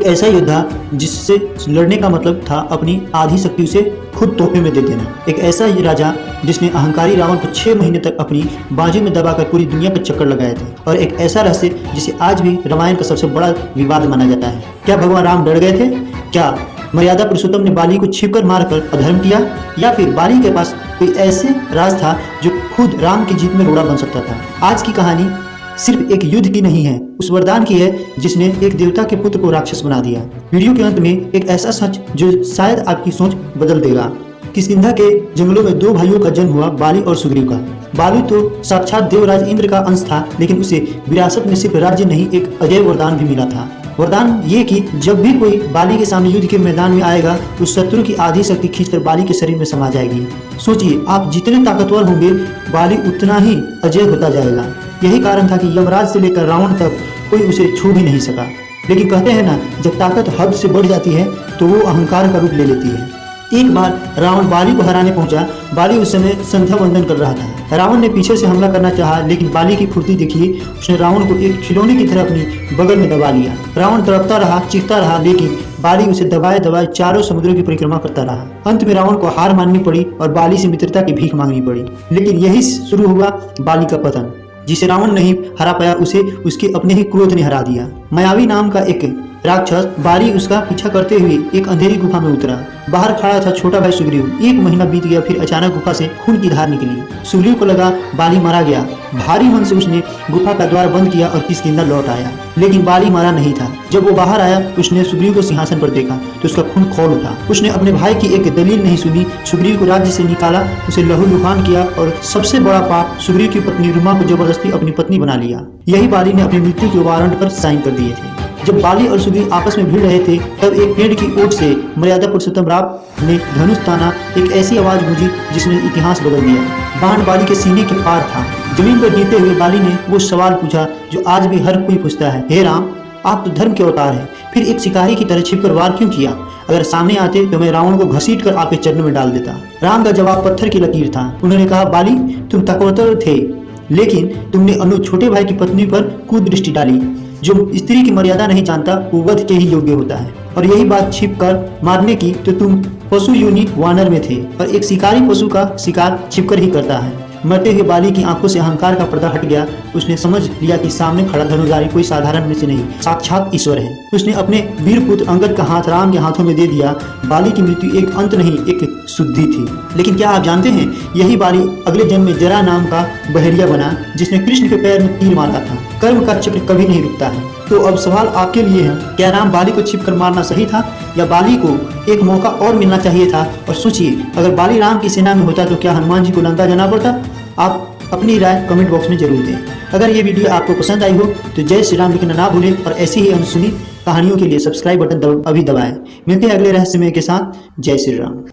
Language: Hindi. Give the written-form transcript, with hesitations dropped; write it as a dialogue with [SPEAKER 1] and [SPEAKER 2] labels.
[SPEAKER 1] ऐसा योद्धा जिससे लड़ने का मतलब था अपनी आधी शक्ति उसे खुद तोहफे में दे देना। एक ऐसा राजा जिसने अहंकारी रावण को 6 महीने तक अपनी बाजू में दबाकर पूरी दुनिया पर चक्कर लगाए थे। और एक ऐसा रहस्य जिसे आज भी रामायण का सबसे बड़ा विवाद माना जाता है। क्या भगवान राम डर गए थे? क्या मर्यादा पुरुषोत्तम ने बाली को छिपकर मारकर अधर्म किया, या फिर बाली के पास कोई ऐसे राज था जो खुद राम की जीत में रोड़ा बन सकता था? आज की कहानी सिर्फ एक युद्ध की नहीं है, उस वरदान की है जिसने एक देवता के पुत्र को राक्षस बना दिया। वीडियो के अंत में एक ऐसा सच जो शायद आपकी सोच बदल देगा। किष्किंधा के जंगलों में 2 भाइयों का जन्म हुआ, बाली और सुग्रीव का। बाली तो साक्षात देवराज इंद्र का अंश था, लेकिन उसे विरासत में सिर्फ राज्य नहीं, एक अजय वरदान भी मिला था। वरदान ये कि जब भी कोई बाली के सामने युद्ध के मैदान में आएगा तो शत्रु की आधी शक्ति खींचकर बाली के शरीर में समा जाएगी। सोचिए, आप जितने ताकतवर होंगे बाली उतना ही अजय होता जाएगा। यही कारण था कि यमराज से लेकर रावण तक कोई उसे छू भी नहीं सका। लेकिन कहते हैं ना, जब ताकत हद से बढ़ जाती है तो वो अहंकार का रूप ले लेती है। एक बार रावण बाली को हराने पहुंचा। बाली उस समय संध्या वंदन कर रहा था। रावण ने पीछे से हमला करना चाहा, लेकिन बाली की फुर्ती देखिए, उसने रावण को एक खिलौने की तरह अपनी बगल में दबा लिया। रावण तड़पता रहा, चीखता रहा, लेकिन बाली उसे दबाए दबाए चारों समुद्रों की परिक्रमा करता रहा। अंत में रावण को हार माननी पड़ी और बाली से मित्रता की भीख मांगनी पड़ी। लेकिन यही शुरू हुआ बाली का पतन। जिसे रावण नहीं हरा पाया, उसे उसके अपने ही क्रोध ने हरा दिया। मायावी नाम का एक राक्षस बाली उसका पीछा करते हुए एक अंधेरी गुफा में उतरा। बाहर खड़ा था छोटा भाई सुग्रीव। 1 महीना बीत गया, फिर अचानक गुफा से खून की धार निकली। सुग्रीव को लगा बाली मारा गया। भारी मन से उसने गुफा का द्वार बंद किया और किष्किंधा लौट आया। लेकिन बाली मारा नहीं था। जब वो बाहर आया, उसने सुग्रीव को सिंहासन पर देखा तो उसका खून खौल उठा। उसने अपने भाई की एक दलील नहीं सुनी, सुग्रीव को राज्य से निकाला, उसे लहूलुहान किया और सबसे बड़ा पाप, सुग्रीव की पत्नी रुमा को जबरदस्ती अपनी पत्नी बना लिया। यही बाली ने अपनी मृत्यु के वारंट पर साइन कर दिए थे। जब बाली और सुग्रीव आपस में भिड़ रहे थे, तब एक पेड़ की ओट से मर्यादा पुरुषोत्तम राम ने धनुष ताना। एक ऐसी आवाज गूंजी जिसने इतिहास बदल दिया। बाण बाली के सीने के पार था। जमीन पर गिरते हुए बाली ने वो सवाल पूछा जो आज भी हर कोई पूछता है, हे राम, आप तो धर्म के अवतार हैं, फिर एक शिकारी की तरह छिपकर वार क्यों किया? अगर सामने आते तो मैं रावण को घसीट कर आपके चरणों में डाल देता। राम का जवाब पत्थर की लकीर था। उन्होंने कहा, बाली, तुम ताकतवर थे, लेकिन तुमने अनु छोटे भाई की पत्नी पर कुदृष्टि डाली। जो स्त्री की मर्यादा नहीं जानता वो वध के ही योग्य होता है। और यही बात छिप कर मारने की तो तुम पशु योनि वानर में थे, और एक शिकारी पशु का शिकार छिपकर ही करता है। मरते हुए बाली की आंखों से अहंकार का पर्दा हट गया। उसने समझ लिया कि सामने खड़ा धनुर्धारी कोई साधारण में से नहीं, साक्षात ईश्वर है। उसने अपने वीर पुत्र अंगद का हाथ राम के हाथों में दे दिया। बाली की मृत्यु एक अंत नहीं, एक शुद्धि थी। लेकिन क्या आप जानते हैं, यही बाली अगले जन्म में जरा नाम का बहरिया बना, जिसने कृष्ण के पैर में तीर मारा था। कर्म का चक्र कभी नहीं रुकता है। तो अब सवाल आपके लिए है, क्या राम बाली को छिपकर मारना सही था, या बाली को एक मौका और मिलना चाहिए था? और सोचिए, अगर बाली राम की सेना में होता तो क्या हनुमान जी को लंका जाना पड़ता? आप अपनी राय कमेंट बॉक्स में जरूर दें। अगर ये वीडियो आपको पसंद आई हो तो जय श्री राम लिखना ना भूलें, और ऐसी ही अनसुनी कहानियों के लिए सब्सक्राइब बटन अभी दबाएं। मिलते हैं अगले रहस्यमय के साथ। जय श्री राम।